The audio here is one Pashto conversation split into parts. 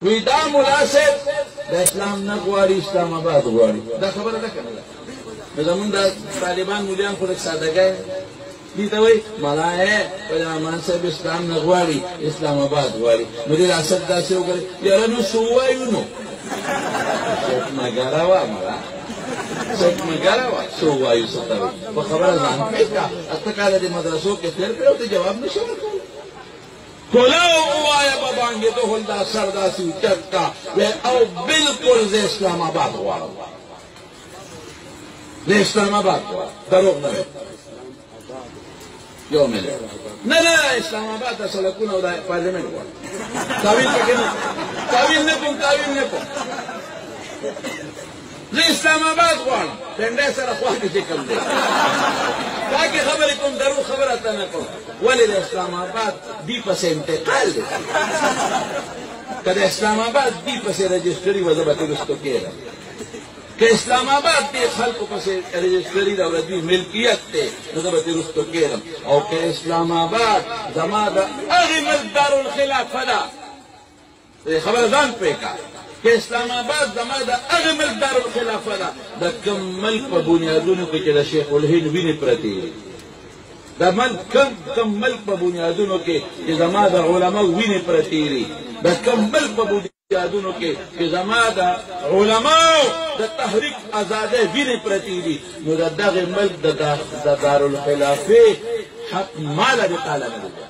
وی دا ملا صاحب د اسلام نه غواړي اسلام آباد غواړي دا خبره ده که نه ده زمونږ د طالبان مولیان خو لږ سادهګۍ دي ته وایي ملا یې رحمان صاحب اسلام نه غواړي اسلام آباد غواړي نو دې ریاست داسې وکړئ یاره نو څه ووایو نو سوچمګره وه ملا سوچمګره وه څه ووایو څه ته وایي په خبره ځان پوه کړه اته کاله دې مدرسو کې تېر کړی او ته جواب نه شې ورکولی کلا ووایا به باندې دهل دا سر داسې اوچت کا او بلکل زه اسلام آباد غواړم زه اسلام آباد غواړم دروغ نه دی یو ملي نه نه اسلام آباد د سړکونه او د پارلمنټ غواړم تاویل پکې نه تاویل نه کوم تاویل نه کوم زه اسلام آباد غواړم ډنډۍ سره خوا کې چې کوم دی تاکي خبرې کوم دروغ خبره ته نه کوم ولې د اسلام آباد دی پسې انتقال دی که د اسلام آباد دی پسې رجسټري وه زه به ترستو کېږم که اسلام آباد دی خلکو پسې رجسټري ده او د دوی ملکیت دی نو زه به ترستو کېږم او که اسلام آباد زما د هغې ملک دارالخلافه ده خبره ځان پرې کړه که اسلام آباد زما د هغې ملک دارالخلافه ده د کوم ملک په بنیادونو کې چې د شیخ الهند وینې پرتې دي د کم ملک په بنیادونو کې چې زما د علماو وینې پرتې دي د کم ملک په بنیادونو کې چې زما د علماو د تحریک ازادۍ وینې پرتې دي نو د دغې ملک د دارالخلافې حق ماله دې تعالی نه دی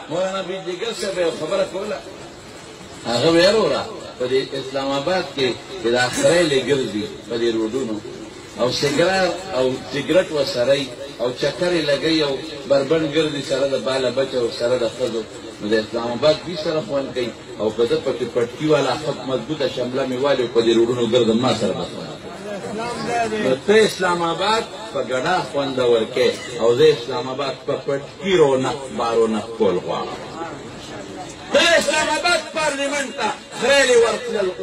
مولانا بیجیګر صاحب یو خبره کوله هغه ویل وره په دې اسلام آباد کې چې دا خریلې ګرځي په دې روډونو او سګرټ ورسره او چکرې لګوي او بربنډ ګرځي سره د باله بچ او سره د ښځو نو د اسلام آباد دوی سره خوند کوي او که زه پکې پټکي والا خط مضبوطه شمله مې والي او په دې روډونو ګرځم ما سره به خوند نو ته اسلام آباد په ګډا خوند ورکې او زه اسلام آباد په پټکي رونق بارونق کول غواړم ته اسلام آباد پارلیمنټ ته خریلې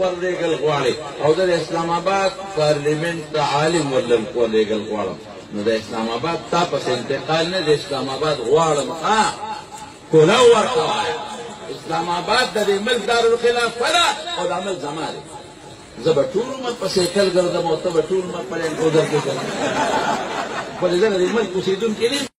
ورلېږل غواړې او زه د اسلام آباد پارلیمنټ ته عالم ورلېږل غواړم نو د اسلام آباد تا پسې انتقال نه د اسلام آباد غواړم کولا ورته وایه اسلام آباد د دې ملک دارالخلافه ده او دا ملک زما دی زه به ټول عمر په سیکل ګرځم او ته به ټول عمر په لینکوزر کې ګرځې ولې زه د دې ملک اوسېدونکی نه